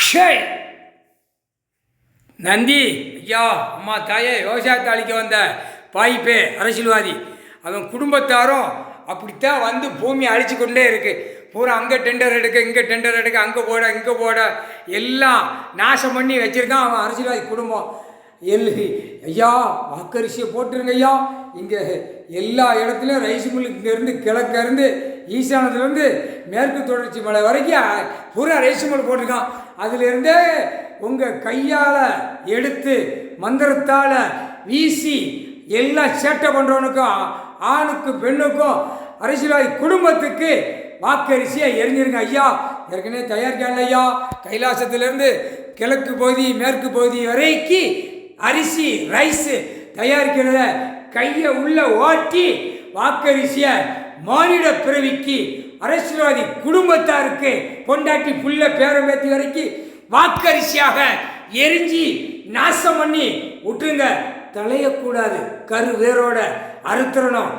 ஷேய் நந்தி ஐயா அம்மா தாயே விவசாயத்தை அழிக்க வந்த பாய்ப்பே அரசியல்வாதி அவன் குடும்பத்தாரும் அப்படித்தான் வந்து பூமியை அழிச்சு கொண்டே இருக்கு. பூரா அங்கே டெண்டர் எடுக்க இங்கே டெண்டர் எடுக்க அங்கே போட இங்கே போட எல்லாம் நாசம் பண்ணி வச்சிருக்கான் அவன் அரசியல்வாதி குடும்பம். ஐயா வாக்கரிசியை போட்டுருங்க ஐயா. இங்கே எல்லா இடத்துலையும் ரைஸ் மில்லுக்கு இங்கேருந்து கிழக்கிருந்து ஈசானத்துலேருந்து மேற்கு தொடர்ச்சி மலை வரைக்கும் பூரா ரைஸ் மில் போட்டிருக்கான். அதிலிருந்தே உங்கள் கையால் எடுத்து மந்திரத்தால் வீசி எல்லாம் சேட்டை பண்ணுறவனுக்கும் ஆணுக்கும் பெண்ணுக்கும் அரசியல்வாதி குடும்பத்துக்கு வாக்கரிசியை எரிஞ்சிருங்க ஐயா. ஏற்கனவே தயாரிக்கல ஐயா. கைலாசத்திலேருந்து கிழக்கு பகுதி மேற்கு பகுதி வரைக்கும் அரிசி ரைஸு தயாரிக்கிறத கையை உள்ள ஓட்டி வாக்கரிசியை மானிட பிறவிக்கு அரசியல்வாதி குடும்பத்தாருக்கு பொண்டாட்டி புள்ள பேரம்பேத்தி வரைக்கும் வாக்கரிசியாக எரிஞ்சி நாசம் பண்ணி விட்டுருங்க. தலையக்கூடாது, கரு வேரோட அறுத்துறணும்.